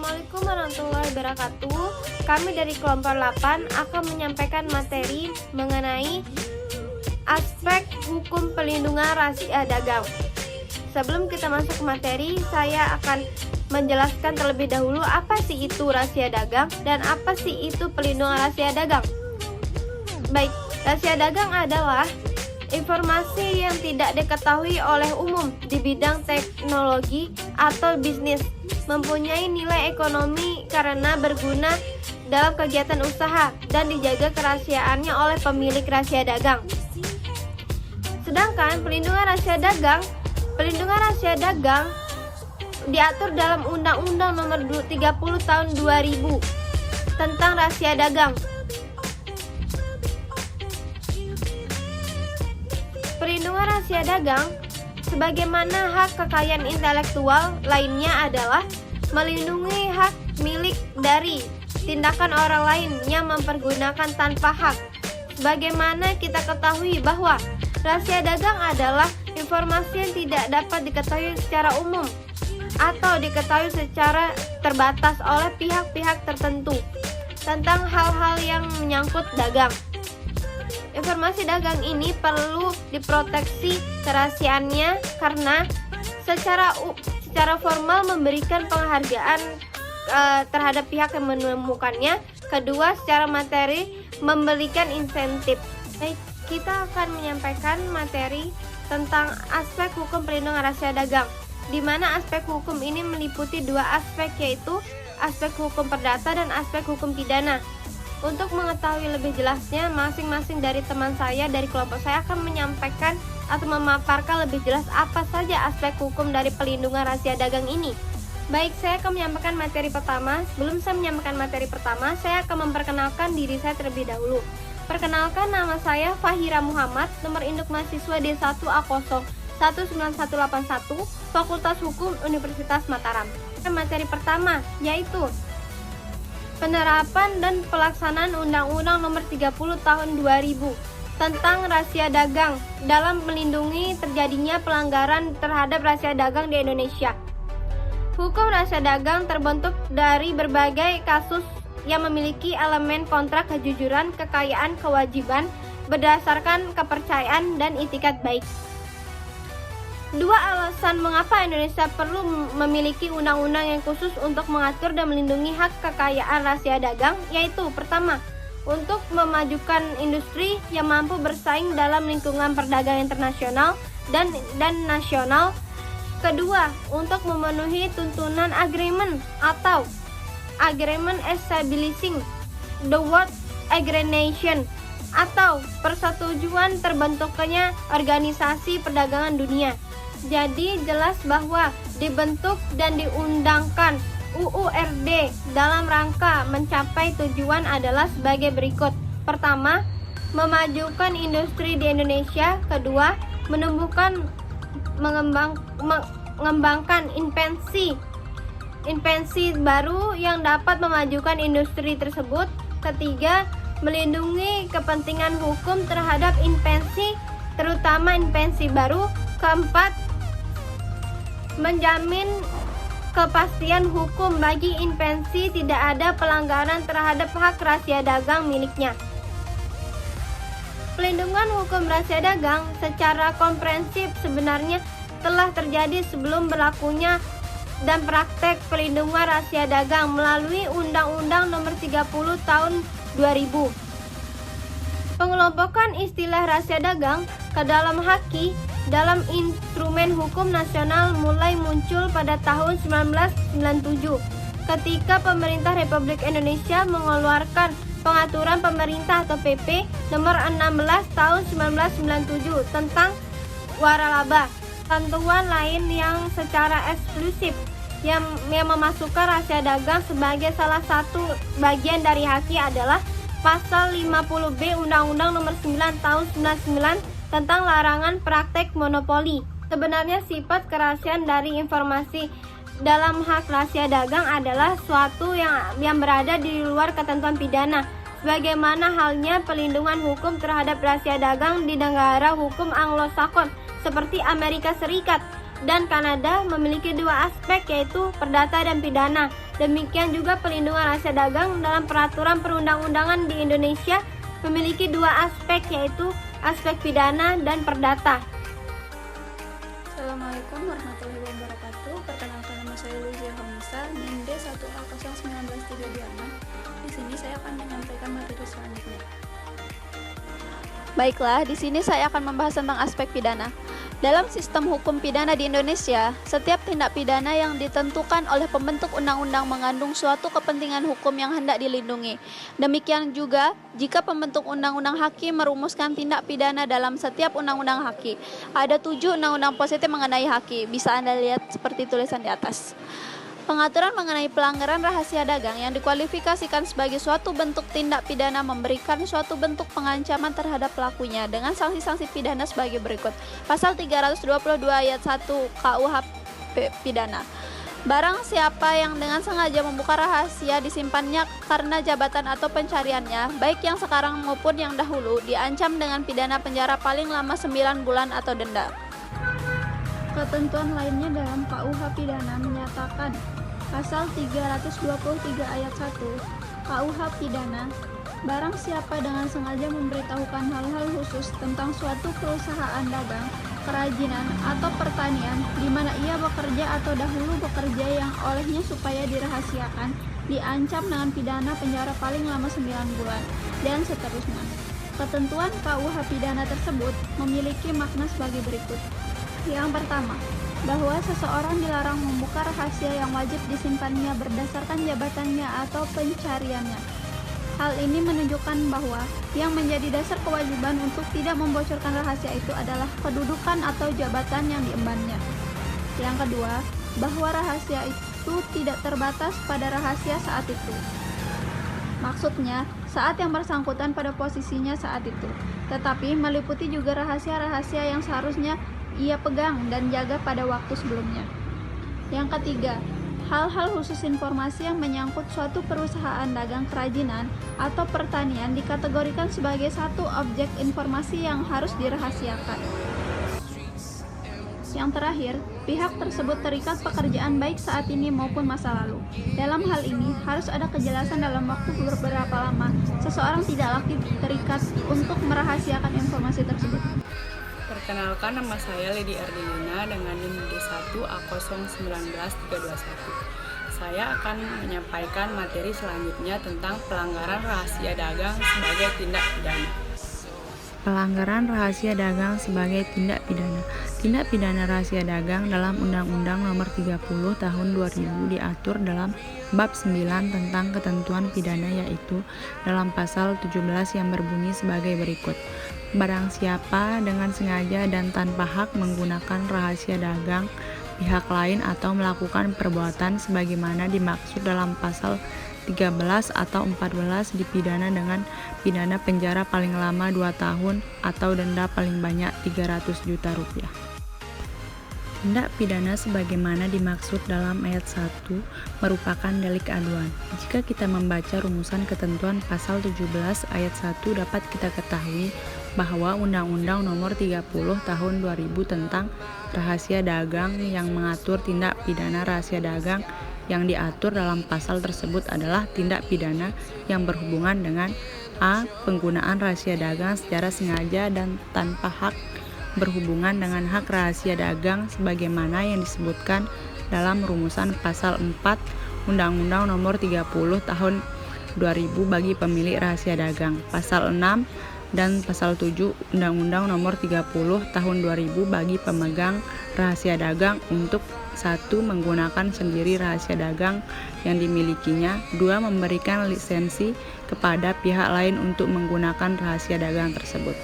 Assalamualaikum warahmatullahi wabarakatuh. Kami dari kelompok 8 akan menyampaikan materi mengenai aspek hukum pelindungan rahasia dagang. Sebelum kita masuk ke materi, saya akan menjelaskan terlebih dahulu apa sih itu rahasia dagang dan apa sih itu pelindungan rahasia dagang. Baik, rahasia dagang adalah informasi yang tidak diketahui oleh umum di bidang teknologi atau bisnis, mempunyai nilai ekonomi karena berguna dalam kegiatan usaha dan dijaga kerahasiaannya oleh pemilik rahasia dagang. Sedangkan pelindungan rahasia dagang diatur dalam Undang-Undang Nomor 30 Tahun 2000 tentang rahasia dagang. Perlindungan rahasia dagang sebagaimana hak kekayaan intelektual lainnya adalah melindungi hak milik dari tindakan orang lain yang mempergunakan tanpa hak. Sebagaimana kita ketahui bahwa rahasia dagang adalah informasi yang tidak dapat diketahui secara umum atau diketahui secara terbatas oleh pihak-pihak tertentu tentang hal-hal yang menyangkut dagang. Informasi dagang ini perlu diproteksi kerahasiaannya karena secara formal memberikan penghargaan terhadap pihak yang menemukannya. Kedua, secara materi memberikan insentif. Baik, kita akan menyampaikan materi tentang aspek hukum perlindungan rahasia dagang, di mana aspek hukum ini meliputi dua aspek, yaitu aspek hukum perdata dan aspek hukum pidana. Untuk mengetahui lebih jelasnya, masing-masing dari teman saya dari kelompok saya akan menyampaikan atau memaparkan lebih jelas apa saja aspek hukum dari pelindungan rahasia dagang ini. Baik, saya akan menyampaikan materi pertama. Sebelum saya menyampaikan materi pertama, saya akan memperkenalkan diri saya terlebih dahulu. Perkenalkan, nama saya Fahira Muhammad, nomor induk mahasiswa D1A0 19181, Fakultas Hukum Universitas Mataram. Materi pertama yaitu penerapan dan pelaksanaan Undang-Undang Nomor 30 Tahun 2000 tentang rahasia dagang dalam melindungi terjadinya pelanggaran terhadap rahasia dagang di Indonesia. Hukum rahasia dagang terbentuk dari berbagai kasus yang memiliki elemen kontrak kejujuran, kekayaan, kewajiban berdasarkan kepercayaan dan itikat baik. Dua alasan mengapa Indonesia perlu memiliki undang-undang yang khusus untuk mengatur dan melindungi hak kekayaan rahasia dagang, yaitu pertama, untuk memajukan industri yang mampu bersaing dalam lingkungan perdagangan internasional dan nasional. Kedua, untuk memenuhi tuntunan agreement atau agreement establishing the World Organization atau persetujuan terbentuknya organisasi perdagangan dunia. Jadi jelas bahwa dibentuk dan diundangkan UURD dalam rangka mencapai tujuan adalah sebagai berikut. Pertama, memajukan industri di Indonesia. Kedua, menumbuhkan mengembangkan invensi baru yang dapat memajukan industri tersebut. Ketiga, melindungi kepentingan hukum terhadap invensi, terutama invensi baru. Keempat, menjamin kepastian hukum bagi invensi tidak ada pelanggaran terhadap hak rahasia dagang miliknya. Pelindungan hukum rahasia dagang secara komprehensif sebenarnya telah terjadi sebelum berlakunya dan praktek pelindungan rahasia dagang melalui Undang-Undang Nomor 30 Tahun 2000. Pengelompokan istilah rahasia dagang ke dalam haki dalam instrumen hukum nasional mulai muncul pada tahun 1997 ketika pemerintah Republik Indonesia mengeluarkan Pengaturan Pemerintah atau PP nomor 16 tahun 1997 tentang waralaba. Ketentuan lain yang secara eksklusif yang memasukkan rahasia dagang sebagai salah satu bagian dari haki adalah Pasal 50B Undang-Undang Nomor 9 Tahun 99 tentang larangan praktek monopoli. Sebenarnya sifat kerahasiaan dari informasi dalam hak rahasia dagang adalah suatu yang berada di luar ketentuan pidana, sebagaimana halnya pelindungan hukum terhadap rahasia dagang di negara hukum Anglo-Saxon seperti Amerika Serikat dan Kanada memiliki dua aspek, yaitu perdata dan pidana. Demikian juga pelindungan rahasia dagang dalam peraturan perundang-undangan di Indonesia memiliki dua aspek, yaitu aspek pidana dan perdata. Assalamualaikum warahmatullahi wabarakatuh. Perkenalkan, nama saya Luzia Homisa, NIM D1A01936. Di sini saya akan menyampaikan materi selanjutnya. Baiklah, di sini saya akan membahas tentang aspek pidana. Dalam sistem hukum pidana di Indonesia, setiap tindak pidana yang ditentukan oleh pembentuk undang-undang mengandung suatu kepentingan hukum yang hendak dilindungi. Demikian juga jika pembentuk undang-undang hakim merumuskan tindak pidana dalam setiap undang-undang hakim. Ada 7 undang-undang positif mengenai hakim, bisa Anda lihat seperti tulisan di atas. Pengaturan mengenai pelanggaran rahasia dagang yang dikualifikasikan sebagai suatu bentuk tindak pidana memberikan suatu bentuk pengancaman terhadap pelakunya dengan sanksi-sanksi pidana sebagai berikut. Pasal 322 ayat 1 KUH pidana. Barang siapa yang dengan sengaja membuka rahasia disimpannya karena jabatan atau pencariannya, baik yang sekarang maupun yang dahulu, diancam dengan pidana penjara paling lama 9 bulan atau denda. Ketentuan lainnya dalam KUH pidana menyatakan pasal 323 ayat 1 KUH pidana, barang siapa dengan sengaja memberitahukan hal-hal khusus tentang suatu perusahaan dagang, kerajinan, atau pertanian di mana ia bekerja atau dahulu bekerja yang olehnya supaya dirahasiakan, diancam dengan pidana penjara paling lama 9 bulan, dan seterusnya. Ketentuan KUH pidana tersebut memiliki makna sebagai berikut. Yang pertama, bahwa seseorang dilarang membuka rahasia yang wajib disimpannya berdasarkan jabatannya atau pencariannya. Hal ini menunjukkan bahwa yang menjadi dasar kewajiban untuk tidak membocorkan rahasia itu adalah kedudukan atau jabatan yang diembannya. Yang kedua, bahwa rahasia itu tidak terbatas pada rahasia saat itu. Maksudnya, saat yang bersangkutan pada posisinya saat itu, tetapi meliputi juga rahasia-rahasia yang seharusnya ia pegang dan jaga pada waktu sebelumnya. Yang ketiga, hal-hal khusus informasi yang menyangkut suatu perusahaan dagang kerajinan atau pertanian dikategorikan sebagai satu objek informasi yang harus dirahasiakan. Yang terakhir, pihak tersebut terikat pekerjaan baik saat ini maupun masa lalu. Dalam hal ini, harus ada kejelasan dalam waktu beberapa lama seseorang tidak lagi terikat untuk merahasiakan informasi tersebut. Perkenalkan, nama saya Lady Ardilina dengan NIM D1A01931. Saya akan menyampaikan materi selanjutnya tentang pelanggaran rahasia dagang sebagai tindak pidana. Pelanggaran rahasia dagang sebagai tindak pidana. Tindak pidana rahasia dagang dalam Undang-Undang Nomor 30 Tahun 2000 diatur dalam bab 9 tentang ketentuan pidana, yaitu dalam pasal 17 yang berbunyi sebagai berikut. Barang siapa dengan sengaja dan tanpa hak menggunakan rahasia dagang pihak lain atau melakukan perbuatan sebagaimana dimaksud dalam pasal 13 atau 14 dipidana dengan pidana penjara paling lama 2 tahun atau denda paling banyak 300 juta rupiah. Tindak pidana sebagaimana dimaksud dalam ayat 1 merupakan delik aduan. Jika kita membaca rumusan ketentuan pasal 17 ayat 1 dapat kita ketahui bahwa Undang-Undang Nomor 30 Tahun 2000 tentang rahasia dagang yang mengatur tindak pidana rahasia dagang yang diatur dalam pasal tersebut adalah tindak pidana yang berhubungan dengan a. Penggunaan rahasia dagang secara sengaga dan tanpa hak berhubungan dengan hak rahasia dagang sebagaimana yang disebutkan dalam rumusan pasal 4 Undang-Undang Nomor 30 Tahun 2000 bagi pemilik rahasia dagang, pasal 6 dan pasal 7 Undang-Undang Nomor 30 Tahun 2000 bagi pemegang rahasia dagang untuk 1. Menggunakan sendiri rahasia dagang yang dimilikinya, 2. Memberikan lisensi kepada pihak lain untuk menggunakan rahasia dagang tersebut.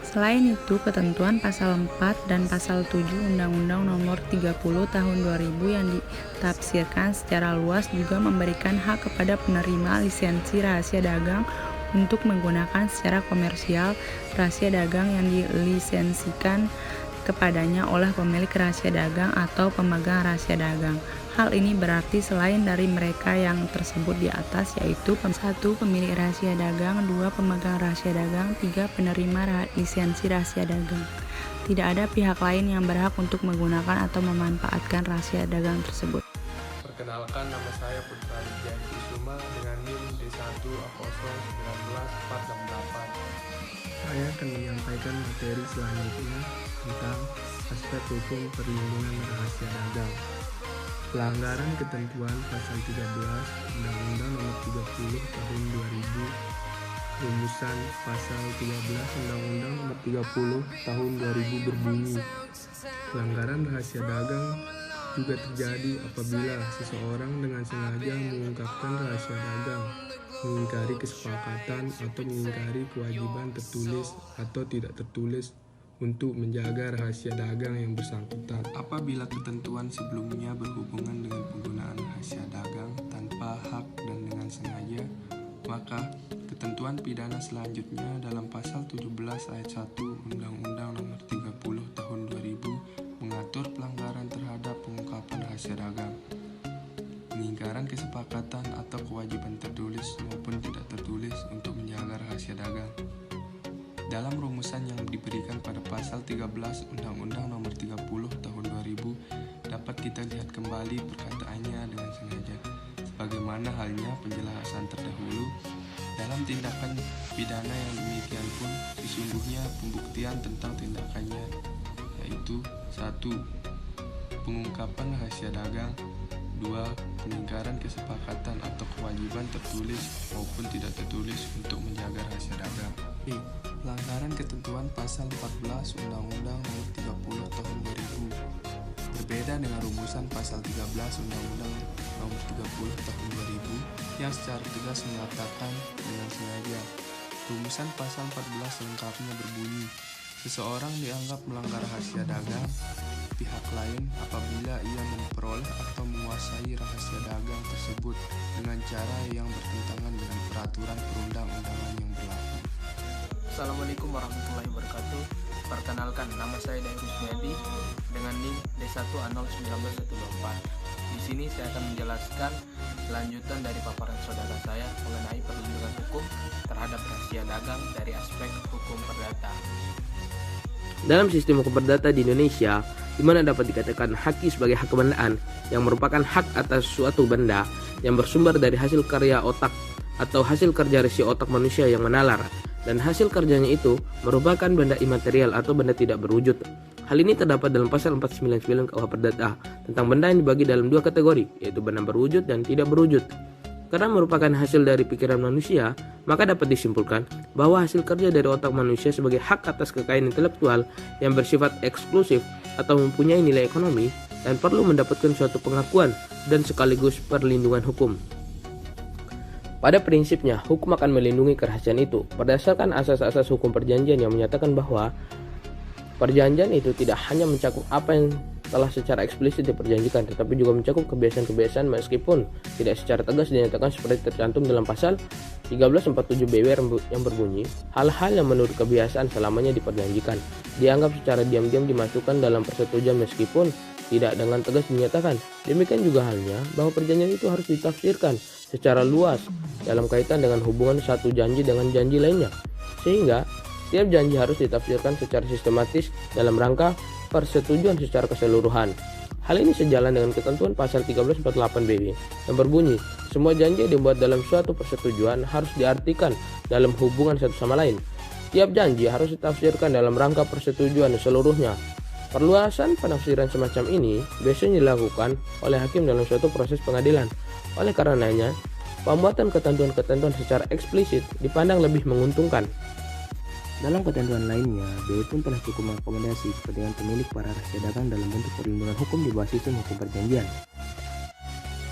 Selain itu, ketentuan pasal 4 dan pasal 7 Undang-Undang Nomor 30 Tahun 2000 yang ditafsirkan secara luas juga memberikan hak kepada penerima lisensi rahasia dagang untuk menggunakan secara komersial rahasia dagang yang dilisensikan kepadanya oleh pemilik rahasia dagang atau pemegang rahasia dagang. Hal ini berarti selain dari mereka yang tersebut di atas, yaitu 1. Pemilik rahasia dagang, 2. Pemegang rahasia dagang, 3. Penerima lisensi rahasia dagang. Tidak ada pihak lain yang berhak untuk menggunakan atau memanfaatkan rahasia dagang tersebut. Perkenalkan, nama saya Putra Wijaya Kusuma dengan NIM D1A019468. Saya akan menyampaikan materi selanjutnya tentang aspek hukum perlindungan rahasia dagang. Pelanggaran ketentuan pasal 13 Undang-Undang Nomor 30 Tahun 2000, rumusan pasal 13 Undang-Undang Nomor 30 Tahun 2000 berbunyi, pelanggaran rahasia dagang juga terjadi apabila seseorang dengan sengaja mengungkapkan rahasia dagang, mengingkari kesepakatan atau mengingkari kewajiban tertulis atau tidak tertulis untuk menjaga rahasia dagang yang bersangkutan. Apabila ketentuan sebelumnya berhubungan dengan penggunaan rahasia dagang tanpa hak dan dengan sengaja, maka ketentuan pidana selanjutnya dalam pasal 17 ayat 1 Undang-Undang Nomor 30 Tahun 2000 mengatur pelanggaran terhadap pengungkapan rahasia dagang, pengingkaran kesepakatan atau kewajiban tertulis maupun tidak tertulis untuk menjaga rahasia dagang. Dalam rumusan yang diberikan pada pasal 13 Undang-Undang Nomor 30 Tahun 2000 dapat kita lihat kembali perkataannya dengan sengaja. Sebagaimana halnya penjelasan terdahulu, dalam tindakan pidana yang demikian pun sesungguhnya pembuktian tentang tindakannya, yaitu 1. Pengungkapan rahasia dagang, 2. Pengingkaran kesepakatan atau kewajiban tertulis maupun tidak tertulis untuk menjaga rahasia dagang. B. Pelanggaran ketentuan pasal 14 Undang-Undang Nomor 30 Tahun 2000. Berbeda dengan rumusan pasal 13 Undang-Undang Nomor 30 Tahun 2000 yang secara tegas menyatakan dengan sengaja. Rumusan pasal 14 selengkapnya berbunyi, seseorang dianggap melanggar rahasia dagang pihak lain apabila ia memperoleh atau menguasai rahasia dagang tersebut dengan cara yang bertentangan dengan peraturan perundang-undangan yang berlaku. Assalamualaikum warahmatullahi wabarakatuh. Perkenalkan, nama saya Daeng Kusmiadi dengan NIM D1A019124. Di sini saya akan menjelaskan lanjutan dari paparan saudara saya mengenai perlindungan hukum terhadap rahasia dagang dari aspek hukum perdata. Dalam sistem hukum perdata di Indonesia, di mana dapat dikatakan haki sebagai hak kebendaan yang merupakan hak atas suatu benda yang bersumber dari hasil karya otak atau hasil kerja resi otak manusia yang menalar, dan hasil kerjanya itu merupakan benda imaterial atau benda tidak berwujud. Hal ini terdapat dalam pasal 499 KUH Perdata tentang benda yang dibagi dalam dua kategori, yaitu benda berwujud dan tidak berwujud. Karena merupakan hasil dari pikiran manusia, maka dapat disimpulkan bahwa hasil kerja dari otak manusia sebagai hak atas kekayaan intelektual yang bersifat eksklusif atau mempunyai nilai ekonomi dan perlu mendapatkan suatu pengakuan dan sekaligus perlindungan hukum. Pada prinsipnya, hukum akan melindungi kerahasiaan itu berdasarkan asas-asas hukum perjanjian yang menyatakan bahwa perjanjian itu tidak hanya mencakup apa yang telah secara eksplisit diperjanjikan, tetapi juga mencakup kebiasaan-kebiasaan meskipun tidak secara tegas dinyatakan seperti tercantum dalam pasal 1347 BW yang berbunyi, hal-hal yang menurut kebiasaan selamanya diperjanjikan, dianggap secara diam-diam dimasukkan dalam persetujuan meskipun tidak dengan tegas dinyatakan. Demikian juga halnya bahwa perjanjian itu harus ditafsirkan secara luas dalam kaitan dengan hubungan satu janji dengan janji lainnya, sehingga setiap janji harus ditafsirkan secara sistematis dalam rangka persetujuan secara keseluruhan. Hal ini sejalan dengan ketentuan pasal 1348 BW yang berbunyi, semua janji yang dibuat dalam suatu persetujuan harus diartikan dalam hubungan satu sama lain. Tiap janji harus ditafsirkan dalam rangka persetujuan seluruhnya. Perluasan penafsiran semacam ini biasanya dilakukan oleh hakim dalam suatu proses pengadilan. Oleh karenanya, pembuatan ketentuan-ketentuan secara eksplisit dipandang lebih menguntungkan. Dalam ketentuan lainnya, BW pun telah cukup mengakomodasi kepentingan pemilik para rahasia dagang dalam bentuk perlindungan hukum di bawah sistem hukum perjanjian.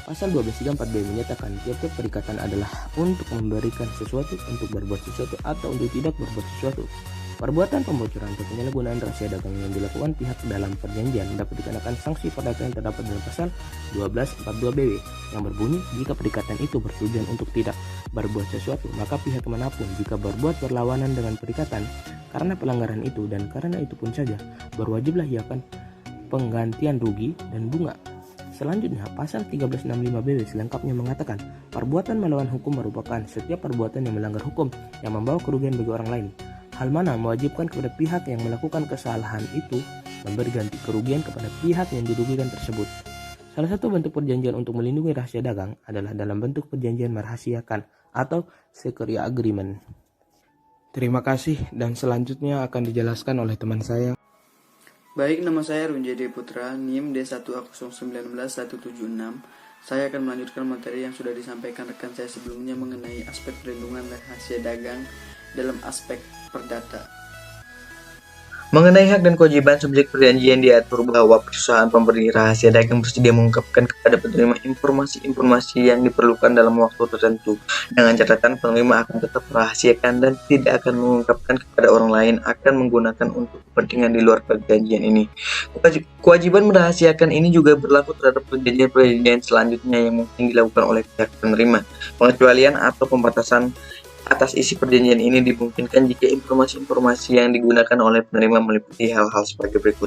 Pasal 1234B menyatakan tiap-tiap perikatan adalah untuk memberikan sesuatu, untuk berbuat sesuatu, atau untuk tidak berbuat sesuatu. Perbuatan pembocoran atau penyalahgunaan rahasia dagang yang dilakukan pihak dalam perjanjian dapat dikenakan sanksi perdata yang terdapat dalam pasal 1242BW yang berbunyi, jika perikatan itu bertujuan untuk tidak berbuat sesuatu, maka pihak manapun jika berbuat berlawanan dengan perikatan karena pelanggaran itu dan karena itu pun saja, berwajiblah ia akan penggantian rugi dan bunga. Selanjutnya, pasal 1365BW selengkapnya mengatakan, perbuatan melawan hukum merupakan setiap perbuatan yang melanggar hukum yang membawa kerugian bagi orang lain. Hal mana mewajibkan kepada pihak yang melakukan kesalahan itu memberi ganti kerugian kepada pihak yang dirugikan tersebut. Salah satu bentuk perjanjian untuk melindungi rahasia dagang adalah dalam bentuk perjanjian merahasiakan atau security agreement. Terima kasih, dan selanjutnya akan dijelaskan oleh teman saya. Baik, nama saya Runjadi Putra, NIM D1A019176. Saya akan melanjutkan materi yang sudah disampaikan rekan saya sebelumnya mengenai aspek perlindungan rahasia dagang dalam aspek perdata. Mengenai hak dan kewajiban subjek perjanjian diatur bahwa perusahaan pemberi rahasia dagang bersedia mengungkapkan kepada penerima informasi-informasi yang diperlukan dalam waktu tertentu, dengan catatan penerima akan tetap merahasiakan dan tidak akan mengungkapkan kepada orang lain akan menggunakan untuk kepentingan di luar perjanjian ini. Kewajiban merahasiakan ini juga berlaku terhadap perjanjian-perjanjian selanjutnya yang mungkin dilakukan oleh pihak penerima. Pengecualian atau pembatasan atas isi perjanjian ini dimungkinkan jika informasi-informasi yang digunakan oleh penerima meliputi hal-hal sebagai berikut.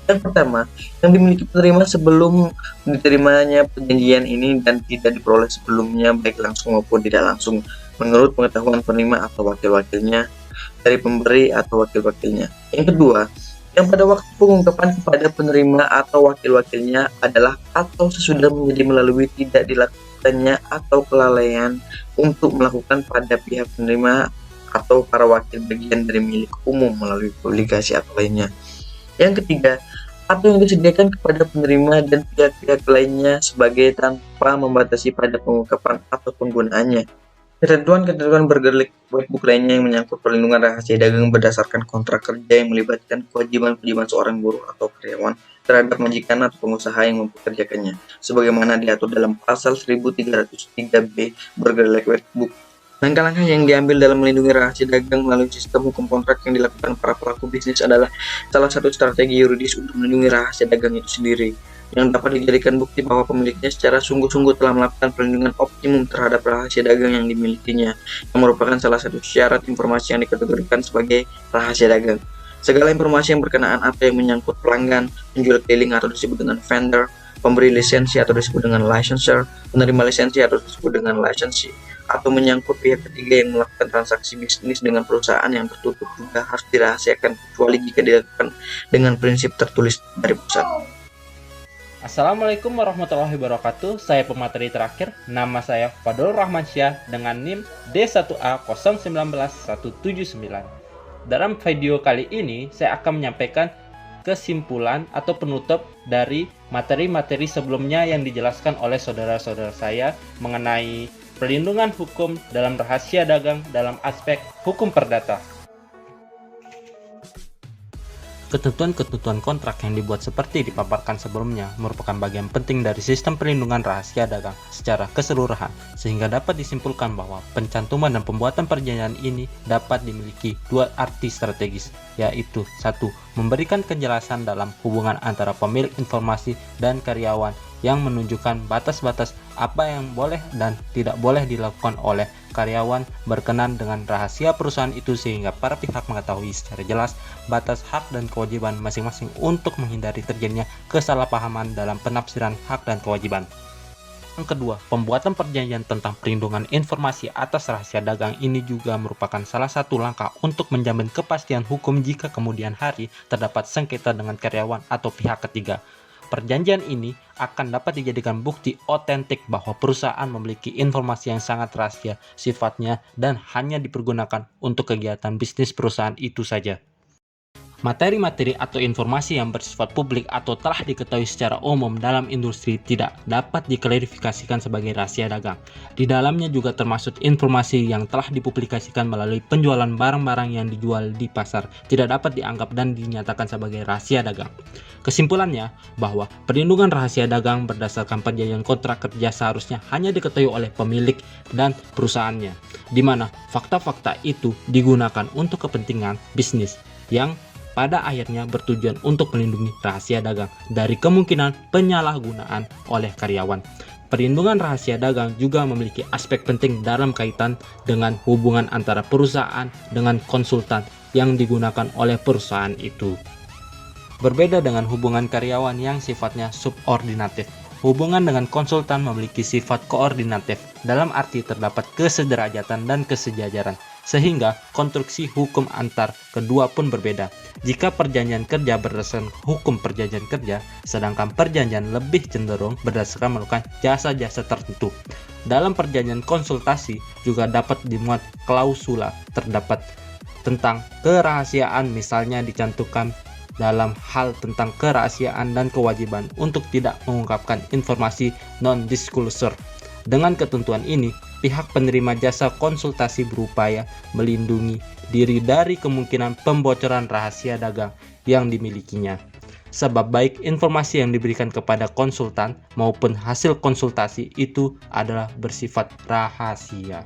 Yang pertama, yang dimiliki penerima sebelum diterimanya perjanjian ini dan tidak diperoleh sebelumnya baik langsung maupun tidak langsung menurut pengetahuan penerima atau wakil-wakilnya dari pemberi atau wakil-wakilnya. Yang kedua, yang pada waktu pengungkapan kepada penerima atau wakil-wakilnya adalah atau sesudah menjadi melalui tidak dilakukannya atau kelalaian untuk melakukan pada pihak penerima atau para wakil bagian dari milik umum melalui publikasi atau lainnya. Yang ketiga, atau yang disediakan kepada penerima dan pihak-pihak lainnya sebagai tanpa membatasi pada pengungkapan atau penggunaannya. Ketentuan-ketentuan bergerak workbook lainnya yang menyangkut perlindungan rahasia dagang berdasarkan kontrak kerja yang melibatkan kewajiban-kewajiban seorang buruh atau karyawan terhadap majikan atau pengusaha yang mempekerjakannya, sebagaimana diatur dalam pasal 1303B bergerak workbook. Langkah-langkah yang diambil dalam melindungi rahasia dagang melalui sistem hukum kontrak yang dilakukan para pelaku bisnis adalah salah satu strategi yuridis untuk melindungi rahasia dagang itu sendiri, yang dapat dijadikan bukti bahwa pemiliknya secara sungguh-sungguh telah melakukan perlindungan optimum terhadap rahasia dagang yang dimilikinya, yang merupakan salah satu syarat informasi yang dikategorikan sebagai rahasia dagang. Segala informasi yang berkenaan atau yang menyangkut pelanggan, penjual keliling atau disebut dengan vendor, pemberi lisensi atau disebut dengan licensor, penerima lisensi atau disebut dengan licensee, atau menyangkut pihak ketiga yang melakukan transaksi bisnis dengan perusahaan yang tertutup juga harus dirahasiakan kecuali jika dilakukan dengan prinsip tertulis dari pusat. Assalamualaikum warahmatullahi wabarakatuh. Saya pemateri terakhir. Nama saya Fadul Rahmansyah dengan NIM D1A019179. Dalam video kali ini saya akan menyampaikan kesimpulan atau penutup dari materi-materi sebelumnya yang dijelaskan oleh saudara-saudara saya mengenai perlindungan hukum dalam rahasia dagang dalam aspek hukum perdata. Ketentuan-ketentuan kontrak yang dibuat seperti dipaparkan sebelumnya merupakan bagian penting dari sistem perlindungan rahasia dagang secara keseluruhan, sehingga dapat disimpulkan bahwa pencantuman dan pembuatan perjanjian ini dapat dimiliki dua arti strategis, yaitu satu, memberikan kejelasan dalam hubungan antara pemilik informasi dan karyawan yang menunjukkan batas-batas apa yang boleh dan tidak boleh dilakukan oleh karyawan berkenan dengan rahasia perusahaan itu, sehingga para pihak mengetahui secara jelas batas hak dan kewajiban masing-masing untuk menghindari terjadinya kesalahpahaman dalam penafsiran hak dan kewajiban. Yang kedua, pembuatan perjanjian tentang perlindungan informasi atas rahasia dagang ini juga merupakan salah satu langkah untuk menjamin kepastian hukum jika kemudian hari terdapat sengketa dengan karyawan atau pihak ketiga. Perjanjian ini akan dapat dijadikan bukti otentik bahwa perusahaan memiliki informasi yang sangat rahasia sifatnya dan hanya dipergunakan untuk kegiatan bisnis perusahaan itu saja. Materi-materi atau informasi yang bersifat publik atau telah diketahui secara umum dalam industri tidak dapat diklarifikasikan sebagai rahasia dagang. Di dalamnya juga termasuk informasi yang telah dipublikasikan melalui penjualan barang-barang yang dijual di pasar tidak dapat dianggap dan dinyatakan sebagai rahasia dagang. Kesimpulannya, bahwa perlindungan rahasia dagang berdasarkan perjanjian kontrak kerja seharusnya hanya diketahui oleh pemilik dan perusahaannya, di mana fakta-fakta itu digunakan untuk kepentingan bisnis yang pada akhirnya bertujuan untuk melindungi rahasia dagang dari kemungkinan penyalahgunaan oleh karyawan. Perlindungan rahasia dagang juga memiliki aspek penting dalam kaitan dengan hubungan antara perusahaan dengan konsultan yang digunakan oleh perusahaan itu. Berbeda dengan hubungan karyawan yang sifatnya subordinatif, hubungan dengan konsultan memiliki sifat koordinatif, dalam arti terdapat kesederajatan dan kesejajaran, sehingga konstruksi hukum antar kedua pun berbeda. Jika perjanjian kerja berdasarkan hukum perjanjian kerja, sedangkan perjanjian lebih cenderung berdasarkan melakukan jasa-jasa tertentu. Dalam perjanjian konsultasi juga dapat dimuat klausula terdapat tentang kerahasiaan, misalnya dicantumkan dalam hal tentang kerahasiaan dan kewajiban untuk tidak mengungkapkan informasi non-disclosure. Dengan ketentuan ini, pihak penerima jasa konsultasi berupaya melindungi diri dari kemungkinan pembocoran rahasia dagang yang dimilikinya. Sebab baik informasi yang diberikan kepada konsultan maupun hasil konsultasi itu adalah bersifat rahasia.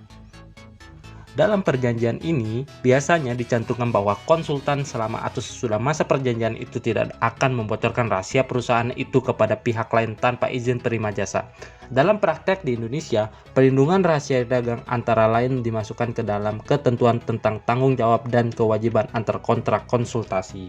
Dalam perjanjian ini, biasanya dicantumkan bahwa konsultan selama atau sesudah masa perjanjian itu tidak akan membocorkan rahasia perusahaan itu kepada pihak lain tanpa izin terima jasa. Dalam praktek di Indonesia, perlindungan rahasia dagang antara lain dimasukkan ke dalam ketentuan tentang tanggung jawab dan kewajiban antar kontrak konsultasi.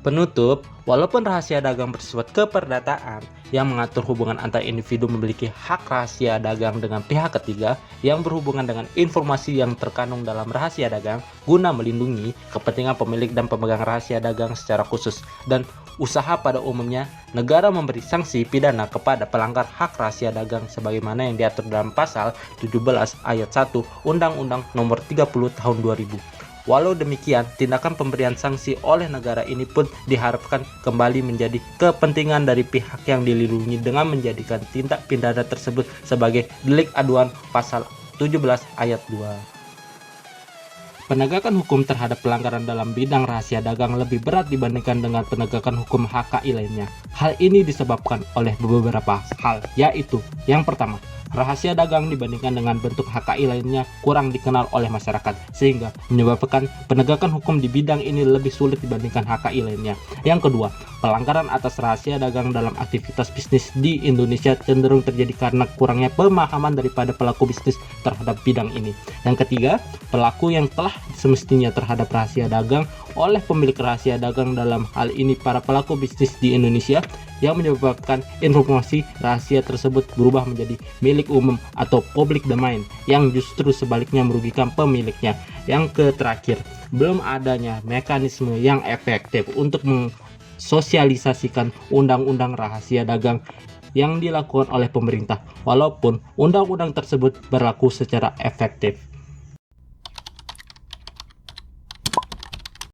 Penutup, walaupun rahasia dagang bersifat keperdataan yang mengatur hubungan antar individu memiliki hak rahasia dagang dengan pihak ketiga yang berhubungan dengan informasi yang terkandung dalam rahasia dagang guna melindungi kepentingan pemilik dan pemegang rahasia dagang secara khusus, dan usaha pada umumnya negara memberi sanksi pidana kepada pelanggar hak rahasia dagang sebagaimana yang diatur dalam pasal 17 ayat 1 Undang-Undang Nomor 30 Tahun 2000. Walau demikian, tindakan pemberian sanksi oleh negara ini pun diharapkan kembali menjadi kepentingan dari pihak yang dilindungi dengan menjadikan tindak pidana tersebut sebagai delik aduan pasal 17 ayat 2. Penegakan hukum terhadap pelanggaran dalam bidang rahasia dagang lebih berat dibandingkan dengan penegakan hukum HKI lainnya. Hal ini disebabkan oleh beberapa hal, yaitu yang pertama, rahasia dagang dibandingkan dengan bentuk HKI lainnya kurang dikenal oleh masyarakat, sehingga menyebabkan penegakan hukum di bidang ini lebih sulit dibandingkan HKI lainnya. Yang kedua, pelanggaran atas rahasia dagang dalam aktivitas bisnis di Indonesia cenderung terjadi karena kurangnya pemahaman daripada pelaku bisnis terhadap bidang ini. Yang ketiga, pelaku yang telah semestinya terhadap rahasia dagang oleh pemilik rahasia dagang, dalam hal ini para pelaku bisnis di Indonesia, yang menyebabkan informasi rahasia tersebut berubah menjadi milik umum atau public domain, yang justru sebaliknya merugikan pemiliknya. Yang terakhir, belum adanya mekanisme yang efektif untuk mensosialisasikan undang-undang rahasia dagang yang dilakukan oleh pemerintah, walaupun undang-undang tersebut berlaku secara efektif.